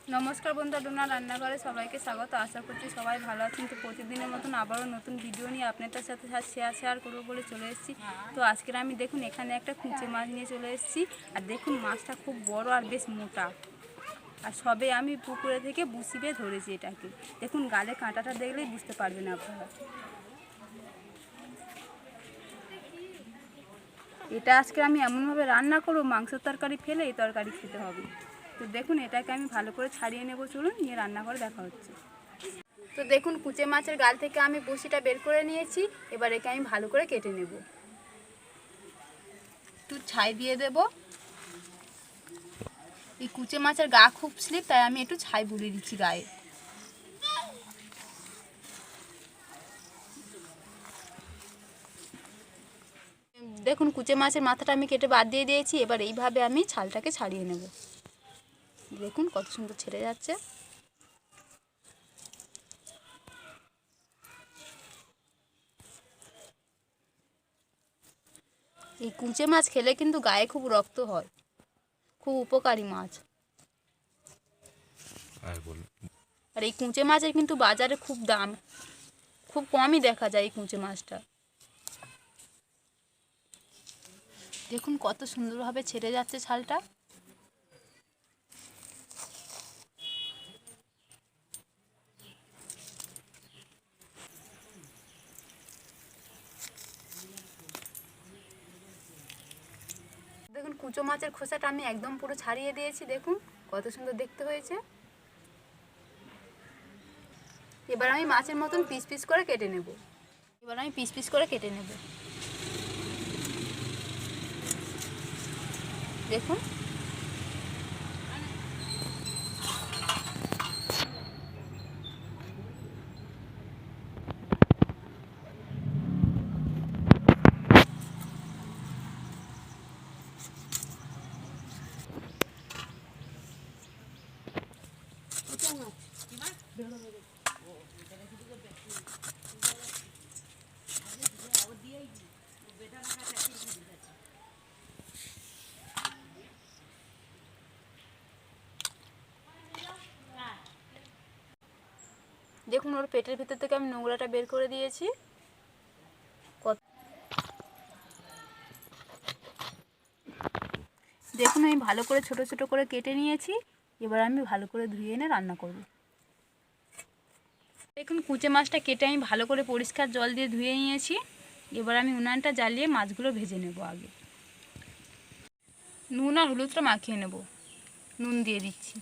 নমস্কার বন্ধুরা, donarrannaghare সবাইকে স্বাগত। আশা করছি সবাই ভালো আছেন। তো প্রতিদিনের মতন আবারও নতুন ভিডিও নিয়ে আপনাদের সাথে শেয়ার করবো বলে চলে এসেছি। তো আজকের আমি দেখুন এখানে একটা কুচে মাছ নিয়ে চলে এসেছি। আর দেখুন মাছটা খুব বড় আর বেশ মোটা। আর সবে আমি পুকুরে থেকে বুসিবে ধরেছি এটাকে। দেখুন গালে কাঁটাটা দেখলেই বুঝতে পারবেন আপনারা। এটা আজকে আমি এমনভাবে রান্না করবো, মাংসের তরকারি ফেলে এই তরকারি খেতে হবে। তো দেখুন এটাকে আমি ভালো করে ছাড়িয়ে নেব, চলুন নিয়ে রান্না করে দেখা হচ্ছে। তো দেখুন কুচে মাছের গাল থেকে আমি বসিটা বের করে নিয়েছি। এবার একে আমি ভালো করে কেটে নেব। একটু ছাই দিয়ে দেব। এই কুচে মাছের গা খুব স্লিপ, তাই আমি একটু ছাই বুলিয়ে দিচ্ছি গায়ে। দেখুন কুচে মাছের মাথাটা আমি কেটে বাদ দিয়ে দিয়েছি। এবার এইভাবে আমি ছালটাকে ছাড়িয়ে নেব। দেখুন কত সুন্দর ছেড়ে যাচ্ছে। এই কুচে মাছ খেলে কিন্তু গায়ে খুব রক্ত হয়, খুব উপকারী মাছ। আর এই কুচে মাছের কিন্তু বাজারে খুব দাম, খুব কমই দেখা যায় এই কুচে মাছটা। দেখুন কত সুন্দরভাবে ছেড়ে যাচ্ছে ছালটা। দেখুন কুচো মাছের খোসাটা আমি একদম পুরো ছাড়িয়ে দিয়েছি। দেখুন কত সুন্দর দেখতে হয়েছে। এবার আমি মাছের মতন পিস পিস করে কেটে নেব। দেখুন দেখুন ওর পেটের ভিতর থেকে আমি নোংরাটা বের করে দিয়েছি। দেখুন আমি ভালো করে ছোট ছোট করে কেটে নিয়েছি। এবার আমি ভালো করে ধুয়ে এনে রান্না করব। দেখুন কুচে মাছটা কেটে আমি ভালো করে পরিষ্কার জল দিয়ে ধুয়ে নিয়েছি। এবার আমি উনানটা জ্বালিয়ে মাছগুলো ভেজে নেব। আগে নুন আর হলুদটা মাখিয়ে নেব। নুন দিয়ে দিচ্ছি,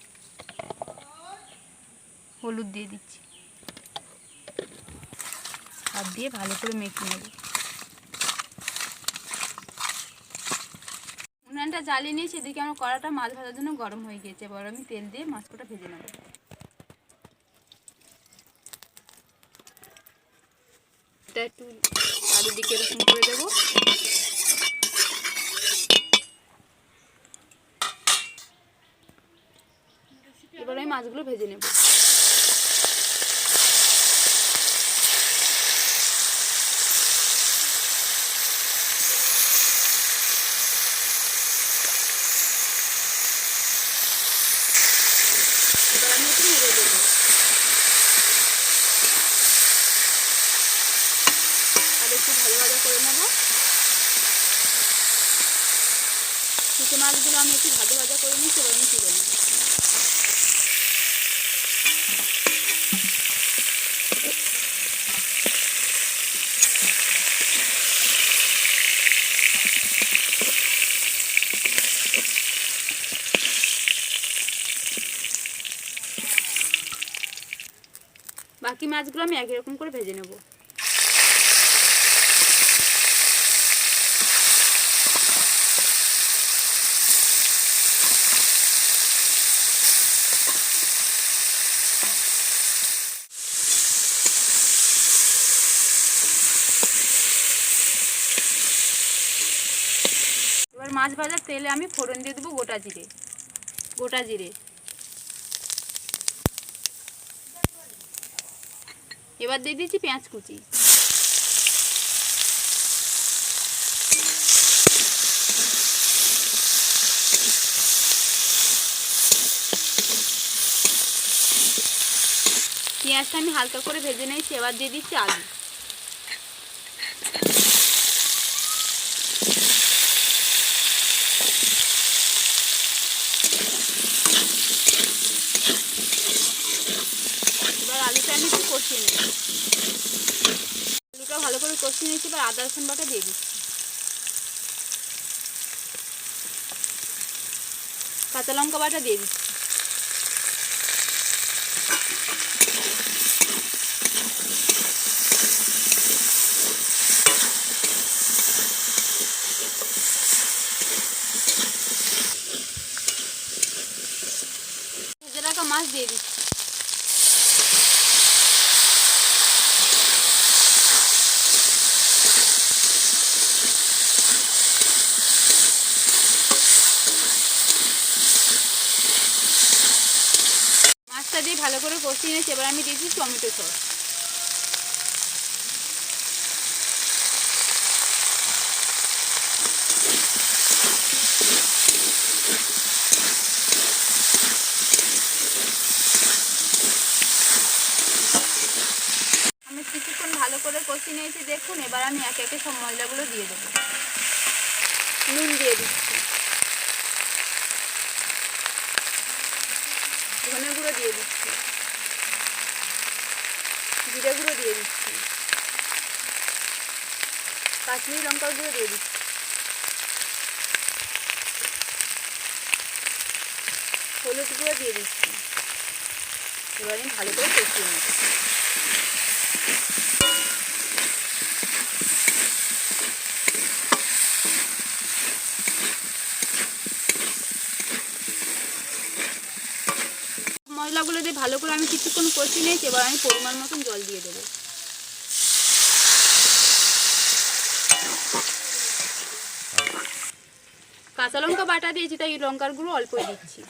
হলুদ দিয়ে দিচ্ছি, হাত দিয়ে ভালো করে মেখে নেব। উনানটা জ্বালিয়ে নিয়েছি। এদিকে আমার কড়াটা মাছ ভাজার জন্য গরম হয়ে গিয়েছে। এবার আমি তেল দিয়ে মাছটা ভেজে নেব। এটা একটু চারিদিকে এরকম করে দেবো। এবার আমি মাছগুলো ভেজে নেব। এবার আমি একটু নেড়ে দেবো। আর একটু ভাজা ভাজা করে নেব। কুচে মাছগুলো আমি একটু ভাজা ভাজা করে নিচ্ছি। এবার আমি তুলে নেব। বাকি মাছগুলো আমি একই রকম করে ভেজে নেব। এবার মাছ ভাজার তেলে আমি ফোড়ন দিয়ে দেবো গোটা জিরে। এবার দিয়ে দিচ্ছি পেঁয়াজ কুচি। পেঁয়াজটা আমি হালকা করে ভেজে নিয়েছি, এবার দিয়ে দিচ্ছি আলু। এবার আলুটা আমি একটু কষিয়ে নেব। আলুটা ভালো করে কষিয়ে নিয়েছি, এবার আদা রসুন বাটা দিয়ে দিচ্ছি, কাঁচা লঙ্কা বাটা দিয়ে দিচ্ছি। ভেজে রাখা মাছ দিয়ে দিচ্ছি। মাছটা দিয়ে ভালো করে কষিয়ে নিয়েছি, এবার আমি দিয়েছি টমেটো সস। আমি কিছুক্ষণ ভালো করে কষিয়ে নিয়েছি দেখুন। এবার আমি একে একে সব মশলাগুলো দিয়ে দেবো। নুন দিয়ে দিচ্ছি, ধনে গুঁড়ো দিয়ে দিচ্ছি, জিরে গুঁড়ো দিয়ে দিচ্ছি, কাশ্মীরি লঙ্কার গুঁড়ো দিয়ে দিচ্ছি, হলুদ গুঁড়ো দিয়ে দিচ্ছি। এবার আমি ভালো করে কষিয়ে নিচ্ছি। মশলাগুলো দিয়ে ভালো করে আমি কিছুক্ষণ কষিয়ে নিয়েছি, এবার আমি পরিমাণ মতন জল দিয়ে দেবো। কাঁচা লঙ্কা বাটা দিয়েছি, তাই লঙ্কার গুঁড়ো অল্পই দিচ্ছি।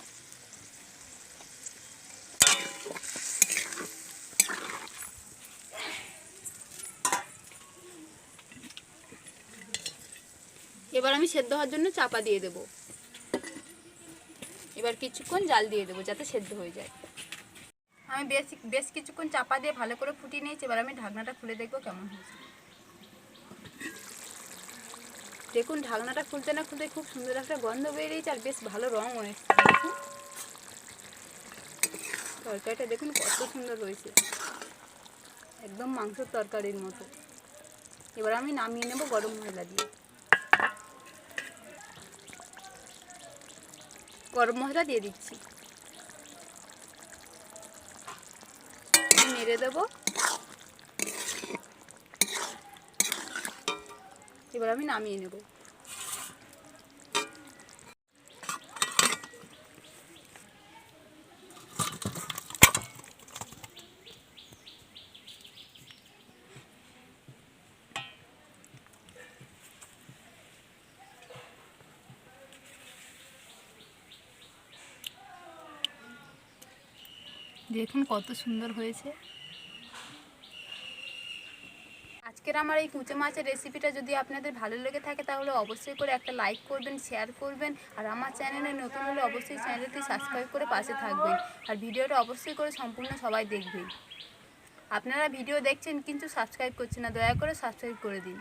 এবার আমি সেদ্ধ হওয়ার জন্য চাপা দিয়ে দেব। এবার কিছুক্ষণ জাল দিয়ে দেবো যাতে সেদ্ধ হয়ে যায়। আমি বেশ কিছুক্ষণ চাপা দিয়ে ভালো করে ফুটিয়ে নিয়েছি, এবার আমি ঢাকনাটা খুলে দেখবো কেমন হয়েছে। দেখুন ঢাকনাটা খুলতে না খুলতে খুব সুন্দর একটা গন্ধ বেরিয়েছে, আর বেশ ভালো রঙও এসেছে। দেখুন তরকারিটা দেখুন কত সুন্দর হয়েছে, একদম মাংসের তরকারির মতো। এবার আমি নামিয়ে নেব গরম মশলা দিয়ে। গরম মশলা দিয়ে দিচ্ছি, নেড়ে দেবো। এবার আমি নামিয়ে নেব। দেখুন কত সুন্দর হয়েছে। আজকের আমার এই কুচে মাছের রেসিপিটা যদি আপনাদের ভালো লেগে থাকে তাহলে অবশ্যই করে একটা লাইক করবেন, শেয়ার করবেন, আর আমার চ্যানেলে নতুন হলে অবশ্যই চ্যানেলটি সাবস্ক্রাইব করে পাশে থাকবেন, আর ভিডিওটা অবশ্যই করে সম্পূর্ণ সবাই দেখবেন। আপনারা ভিডিও দেখছেন কিন্তু সাবস্ক্রাইব করছেন না, দয়া করে সাবস্ক্রাইব করে দিন।